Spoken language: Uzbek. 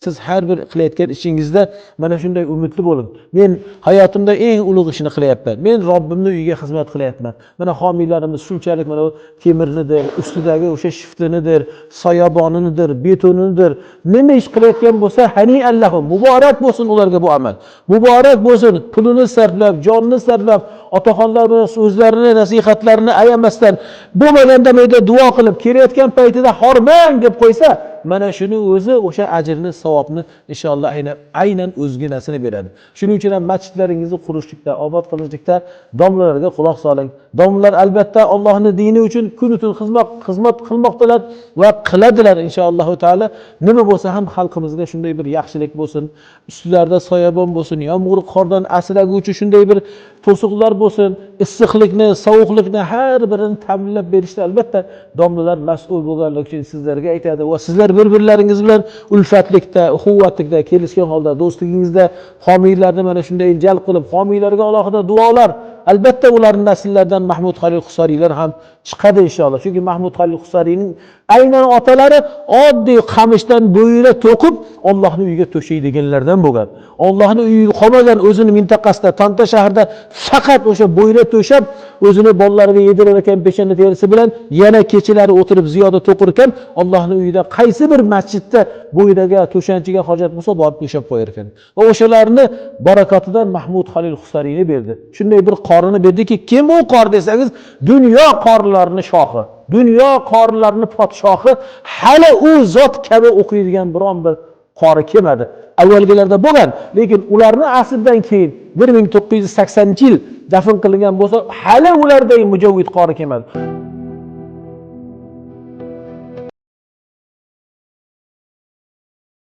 siz har bir qilayotgan ishingizda mana shunday umidli bo'ling. Men hayotimda eng ulug' ishni qilyapman. Men Robbimning uyiga xizmat qilyapman. Mana homiylarimiz shunchalik mana temirnidir, ustidagi o'sha shiftinidir, soyaboninidir, betonidir, nima ish qilayotgan bo'lsa, hani Allohim, muborak bo'lsin ularga bu amal. Muborak bo'lsin, pulini sarflab, jonini sarflab, otaxonlar bilan so'zlarini, nasihatlarini ayamasdan bo'lmaganda mayda duo qilib, kelayotgan paytida hormang deb qo'ysa, mana shuni o'zi o'sha ajrni, savobni inshaalloh aynan o'zginasini beradi. Shuning uchun ham masjidlaringizni qurishlikda, obod qilishlikda domlalarga quloq soling. Domlalar albatta Allohning dini uchun kun-tun xizmat qilmoqdalar va qiladilar inshaalloh taolo. Nima bo'lsa ham xalqimizga shunday bir yaxshilik bo'lsin, ustilarida soyabon bo'lsin, yomg'ir qordan asraguvchi shunday bir to'siqlar bo'lsin, issiqlikni, sovuqlikni har birini ta'minlab berishda albatta domlalar mas'ul bo'lganligi uchun sizlarga aytadi va sizlar bir-birlaringiz bilan ulfatlikda, quvvatlikda, kelishgan holda, do'stligingizda homiylarni mana shunday jalb qilib, homiylarga alohida duolar, albatta ularning nasllaridan Mahmud Xalil Husariylar ham chiqadi inshaalloh. Chunki Mahmud Xalil Husariyning aynan otalari oddiy qamishdan bo'yra to'qib Allohning uyiga to'shaydiganlardan bo'lgan. Allohning uyi qolmagan o'zini mintaqasida, Tanta shahrida faqat o'sha bo'yra to'shab, o'zini bolalariga yedirar ekan peshana terisi bilan, yana kechalari o'tirib ziyoda to'qir ekan, Allohning uyida qaysi bir masjidda bo'yraga, to'shanchiga hojat bo'lsa, borib to'shab qo'yar ekan. Va o'shalarni barakotidan Mahmud Xalil Husariyni berdi. Shunday bir qorini berdiki, kim u qor desangiz, dunyo qorilarining shohi, dunyo qorilarining podshohi, hali u zot kabi o'qiydigan biron bir qori kelmadi. Avvalgilarda bo'lgan, lekin ularning asrdan keyin 1980-yil dafn qilingan bo'lsa, hali ulardagi mujovvid qori kelmadi.